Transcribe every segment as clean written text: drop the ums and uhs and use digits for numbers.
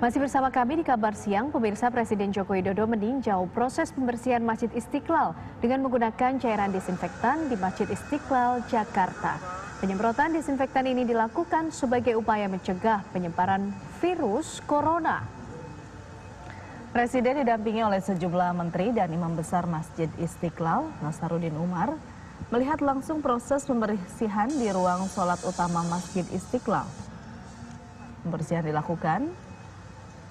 Masih bersama kami di Kabar Siang, pemirsa. Presiden Joko Widodo meninjau proses pembersihan Masjid Istiqlal dengan menggunakan cairan disinfektan di Masjid Istiqlal, Jakarta. Penyemprotan disinfektan ini dilakukan sebagai upaya mencegah penyebaran virus corona. Presiden didampingi oleh sejumlah menteri dan imam besar Masjid Istiqlal, Nasaruddin Umar, melihat langsung proses pembersihan di ruang sholat utama Masjid Istiqlal. Pembersihan dilakukan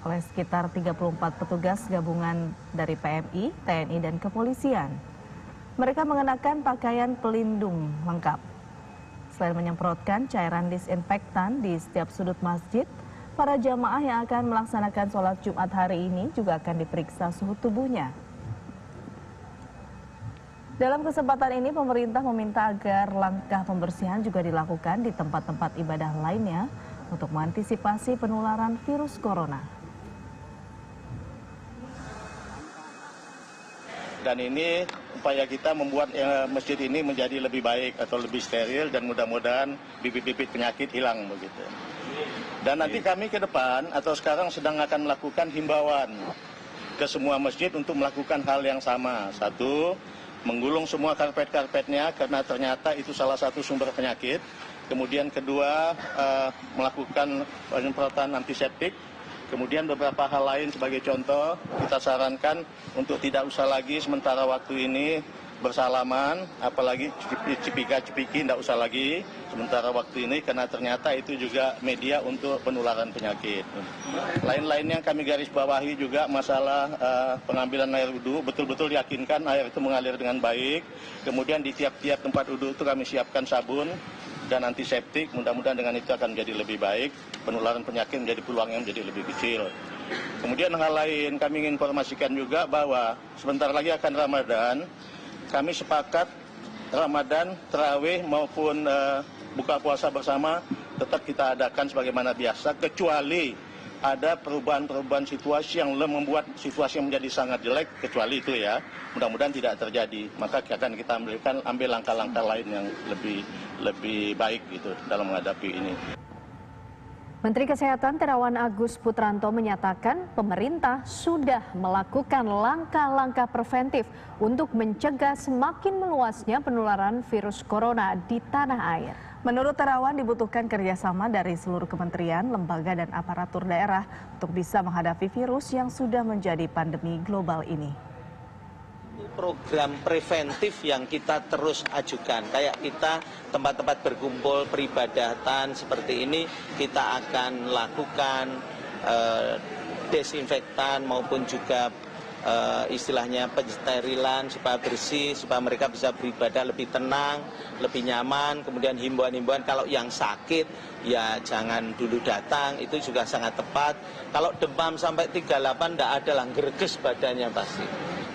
oleh sekitar 34 petugas gabungan dari PMI, TNI, dan kepolisian. Mereka mengenakan pakaian pelindung lengkap. Selain menyemprotkan cairan disinfektan di setiap sudut masjid, para jamaah yang akan melaksanakan sholat Jumat hari ini juga akan diperiksa suhu tubuhnya. Dalam kesempatan ini, pemerintah meminta agar langkah pembersihan juga dilakukan di tempat-tempat ibadah lainnya untuk mengantisipasi penularan virus corona. Dan ini upaya kita membuat masjid ini menjadi lebih baik atau lebih steril, dan mudah-mudahan bibit-bibit penyakit hilang begitu. Dan nanti kami ke depan atau sekarang sedang akan melakukan himbauan ke semua masjid untuk melakukan hal yang sama. Satu, menggulung semua karpet-karpetnya karena ternyata itu salah satu sumber penyakit. Kemudian kedua, melakukan penyemprotan antiseptik. Kemudian beberapa hal lain sebagai contoh, kita sarankan untuk tidak usah lagi sementara waktu ini bersalaman, apalagi cipika-cipiki tidak usah lagi sementara waktu ini, karena ternyata itu juga media untuk penularan penyakit. Lain-lain yang kami garis bawahi juga masalah pengambilan air wudhu, betul-betul yakinkan air itu mengalir dengan baik. Kemudian di tiap-tiap tempat wudhu itu kami siapkan sabun dan antiseptik, mudah-mudahan dengan itu akan menjadi lebih baik, penularan penyakit menjadi peluangnya menjadi lebih kecil. Kemudian hal lain, kami ingin informasikan juga bahwa sebentar lagi akan Ramadan, kami sepakat Ramadan, tarawih maupun buka puasa bersama tetap kita adakan sebagaimana biasa, kecuali ada perubahan-perubahan situasi yang membuat situasi menjadi sangat jelek, kecuali itu ya, mudah-mudahan tidak terjadi. Maka akan kita ambil langkah-langkah lain yang lebih baik gitu dalam menghadapi ini. Menteri Kesehatan Terawan Agus Putranto menyatakan pemerintah sudah melakukan langkah-langkah preventif untuk mencegah semakin meluasnya penularan virus corona di tanah air. Menurut Terawan dibutuhkan kerjasama dari seluruh kementerian, lembaga, dan aparatur daerah untuk bisa menghadapi virus yang sudah menjadi pandemi global ini. Program preventif yang kita terus ajukan, kayak kita tempat-tempat berkumpul peribadatan seperti ini, kita akan lakukan desinfektan maupun juga istilahnya pensterilan supaya bersih, supaya mereka bisa beribadah lebih tenang, lebih nyaman. Kemudian himbauan-himbauan kalau yang sakit ya jangan dulu datang, itu juga sangat tepat. Kalau demam sampai 38 tidak ada lah, gerges badannya pasti.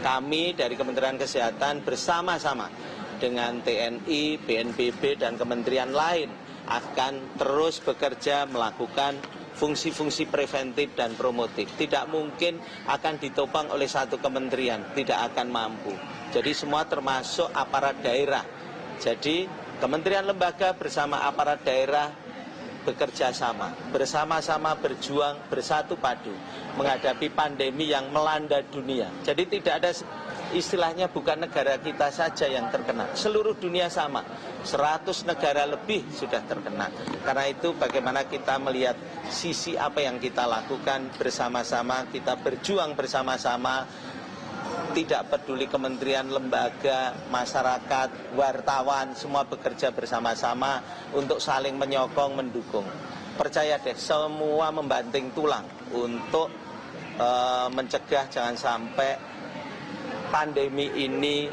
Kami dari Kementerian Kesehatan bersama-sama dengan TNI, BNPB, dan kementerian lain akan terus bekerja melakukan fungsi-fungsi preventif dan promotif. Tidak mungkin akan ditopang oleh satu kementerian, tidak akan mampu. Jadi semua termasuk aparat daerah. Jadi kementerian lembaga bersama aparat daerah bekerja sama, bersama-sama berjuang bersatu padu menghadapi pandemi yang melanda dunia. Jadi tidak ada istilahnya bukan negara kita saja yang terkena, seluruh dunia sama, 100 negara lebih sudah terkena. Karena itu bagaimana kita melihat sisi apa yang kita lakukan bersama-sama, kita berjuang bersama-sama, tidak peduli kementerian, lembaga, masyarakat, wartawan, semua bekerja bersama-sama untuk saling menyokong, mendukung. Percaya deh, semua membanting tulang untuk mencegah jangan sampai pandemi ini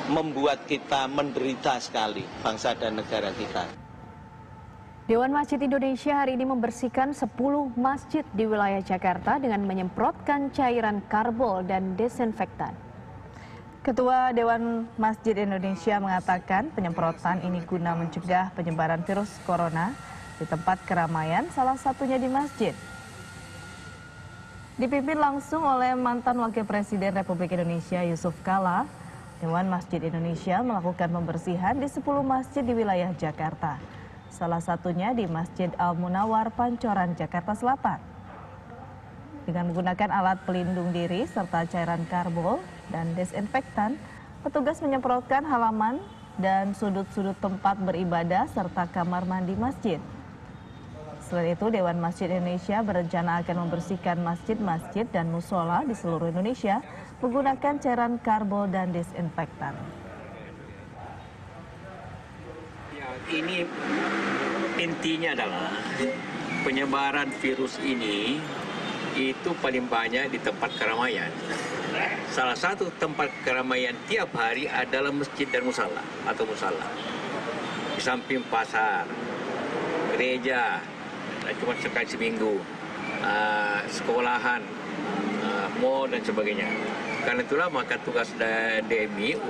membuat kita menderita sekali, bangsa dan negara kita. Dewan Masjid Indonesia hari ini membersihkan 10 masjid di wilayah Jakarta dengan menyemprotkan cairan karbol dan desinfektan. Ketua Dewan Masjid Indonesia mengatakan penyemprotan ini guna mencegah penyebaran virus corona di tempat keramaian, salah satunya di masjid. Dipimpin langsung oleh mantan Wakil Presiden Republik Indonesia Yusuf Kala, Dewan Masjid Indonesia melakukan pembersihan di 10 masjid di wilayah Jakarta. Salah satunya di Masjid Al Munawar, Pancoran, Jakarta Selatan. Dengan menggunakan alat pelindung diri serta cairan karbol dan desinfektan, petugas menyemprotkan halaman dan sudut-sudut tempat beribadah serta kamar mandi masjid. Selain itu, Dewan Masjid Indonesia berencana akan membersihkan masjid-masjid dan musola di seluruh Indonesia menggunakan cairan karbol dan desinfektan. Ya, ini intinya adalah penyebaran virus ini itu paling banyak di tempat keramaian. Salah satu tempat keramaian tiap hari adalah masjid dan musala atau musala. Di samping pasar, gereja, cuma sekali seminggu, sekolahan, mall dan sebagainya. Karena itulah maka tugas DMI